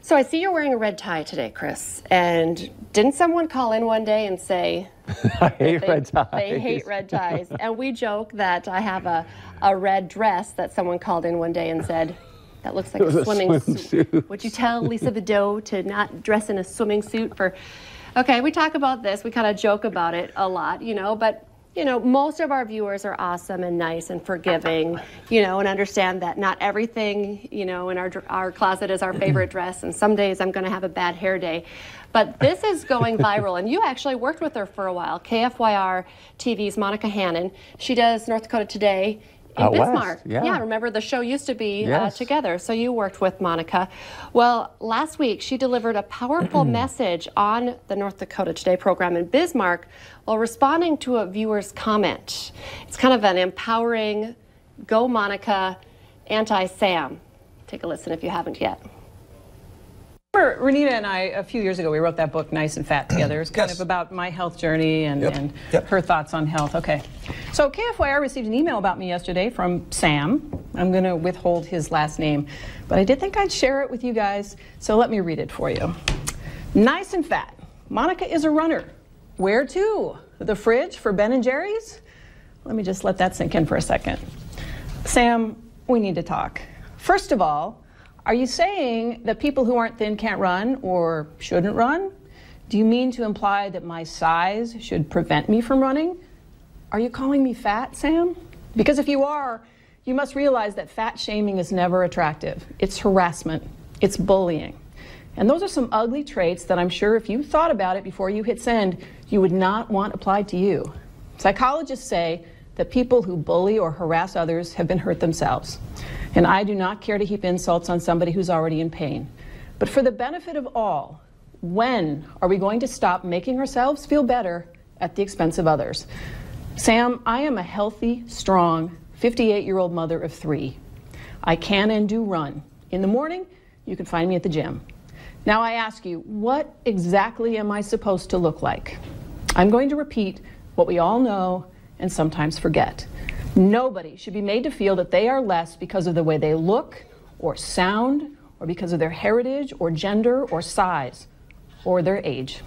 So I see you're wearing a red tie today, Chris. And didn't someone call in one day and say, I hate red ties. They hate red ties. And we joke that I have a red dress that someone called in one day and said, that looks like a swimming suit. Would you tell Lisa Vidot to not dress in a swimming suit for... Okay, we talk about this. We kind of joke about it a lot, you know, but you know, most of our viewers are awesome and nice and forgiving, you know, and understand that not everything, you know, in our closet is our favorite dress, and some days I'm going to have a bad hair day. But this is going viral, and you actually worked with her for a while. KFYR TV's Monica Hannon. She does North Dakota Today in Bismarck. Yeah, remember the show used to be together, so you worked with Monica. Well, last week she delivered a powerful message on the North Dakota Today program in Bismarck while responding to a viewer's comment. It's kind of an empowering, go Monica, anti-Sam. Take a listen if you haven't yet. Renita and I, a few years ago, we wrote that book, Nice and Fat, together. It's kind of about my health journey and her thoughts on health. Okay. So KFYR received an email about me yesterday from Sam. I'm going to withhold his last name, but I did think I'd share it with you guys, so let me read it for you. Nice and fat. Monica is a runner. Where to? The fridge for Ben & Jerry's? Let me just let that sink in for a second. Sam, we need to talk. First of all, are you saying that people who aren't thin can't run or shouldn't run? Do you mean to imply that my size should prevent me from running? Are you calling me fat, Sam? Because if you are, you must realize that fat shaming is never attractive. It's harassment. It's bullying. And those are some ugly traits that I'm sure if you thought about it before you hit send, you would not want applied to you. Psychologists say that people who bully or harass others have been hurt themselves. And I do not care to heap insults on somebody who's already in pain. But for the benefit of all, when are we going to stop making ourselves feel better at the expense of others? Sam, I am a healthy, strong, 58-year-old mother of 3. I can and do run. In the morning, you can find me at the gym. Now I ask you, what exactly am I supposed to look like? I'm going to repeat what we all know and sometimes forget. Nobody should be made to feel that they are less because of the way they look or sound or because of their heritage or gender or size or their age.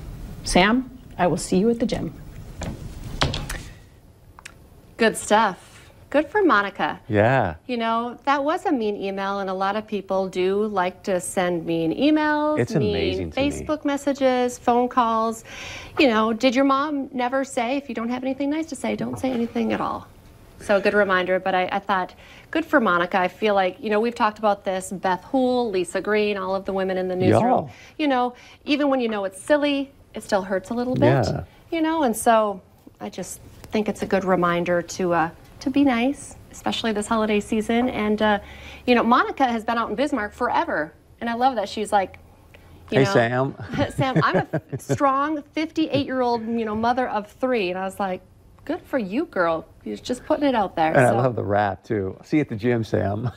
Sam, I will see you at the gym. Good stuff. Good for Monica. Yeah. You know, that was a mean email, and a lot of people do like to send mean emails, it's mean Facebook messages, phone calls. You know, did your mom never say, if you don't have anything nice to say, don't say anything at all? So a good reminder, but I thought, good for Monica. I feel like, you know, we've talked about this, Beth Houle, Lisa Green, all of the women in the newsroom. You know, even when you know it's silly, it still hurts a little bit. Yeah. You know, and so I just think it's a good reminder to be nice, especially this holiday season. And, you know, Monica has been out in Bismarck forever. And I love that she's like, you know, Sam. Sam, I'm a strong 58-year-old, you know, mother of 3. And I was like, good for you, girl. You're just putting it out there. And I love the rap, too. See you at the gym, Sam.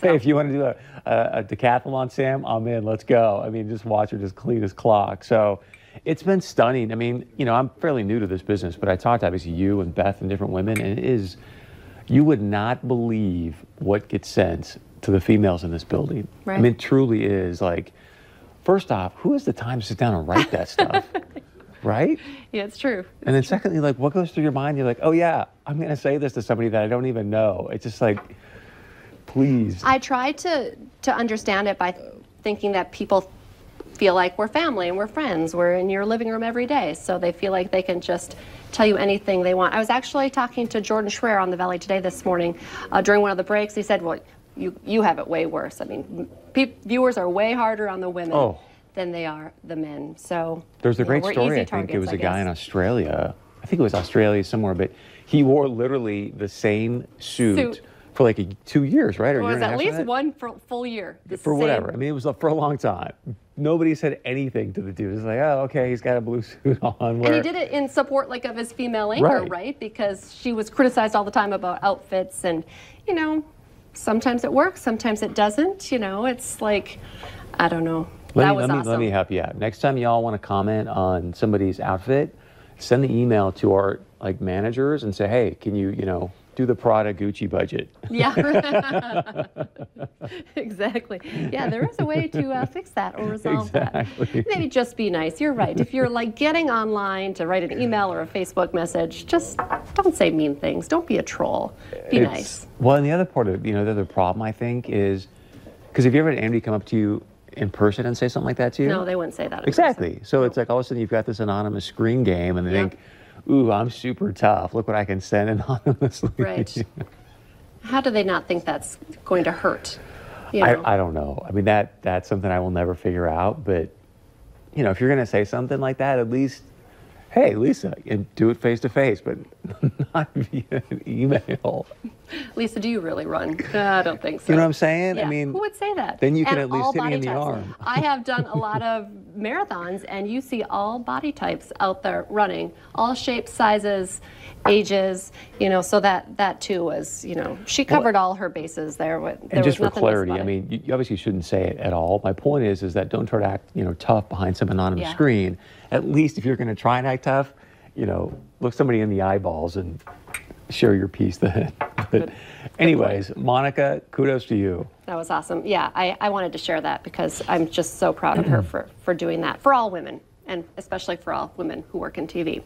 Hey, if you want to do a decathlon, Sam, I'm in. Let's go. I mean, just watch her just clean as clock. So it's been stunning. I mean, you know, I'm fairly new to this business, but I talked to obviously you and Beth and different women, and it is, you would not believe what gets sent to the females in this building. Right. I mean, it truly is like, first off, who has the time to sit down and write that stuff? Right? Yeah, it's true. And then secondly, like, what goes through your mind? You're like, oh yeah, I'm going to say this to somebody that I don't even know. It's just like, please. I try to understand it by thinking that people feel like we're family and we're friends. We're in your living room every day, so they feel like they can just tell you anything they want. I was actually talking to Jordan Schreier on the Valley Today this morning during one of the breaks. He said, well, you have it way worse. I mean, viewers are way harder on the women than they are the men. So there's a great story. I think it was a guy in Australia. I think it was Australia somewhere, but he wore literally the same suit for like 2 years, right? Or it was at least one full year. For whatever. I mean, it was for a long time. Nobody said anything to the dude. It's like, oh, okay, he's got a blue suit on. And he did it in support, like, of his female anchor, right? Because she was criticized all the time about outfits, and you know, sometimes it works, sometimes it doesn't. You know, it's like, I don't know. Let me help you out. Next time y'all want to comment on somebody's outfit, send the email to our managers and say, hey, can you do the Prada Gucci budget. Yeah, exactly. Yeah, there is a way to fix that or resolve that. Maybe just be nice. You're right. If you're like getting online to write an email or a Facebook message, just don't say mean things. Don't be a troll. Be nice. Well, and the other part of, the other problem I think is, because if you ever had anybody come up to you in person and say something like that to you? No, they wouldn't say that. Exactly. So it's like all of a sudden you've got this anonymous screen game and they think, ooh, I'm super tough. Look what I can send anonymously. Right. How do they not think that's going to hurt? I don't know. I mean, that's something I will never figure out. But, if you're going to say something like that, at least, hey, Lisa, and do it face to face, but not via an email. Lisa, do you really run? I don't think so. You know what I'm saying? Yeah. I mean, who would say that? Then you can and at least hit me in the types. arm. I have done a lot of marathons, and you see all body types out there running, all shapes, sizes, ages. So that too was, she covered all her bases there. And just for clarity, I mean, you obviously shouldn't say it at all. My point is that don't try to act, tough behind some anonymous screen. At least if you're going to try and act tough, look somebody in the eyeballs and share your piece then. But anyways, Monica, kudos to you. That was awesome. Yeah, I wanted to share that because I'm just so proud of her for doing that, for all women, and especially for all women who work in TV.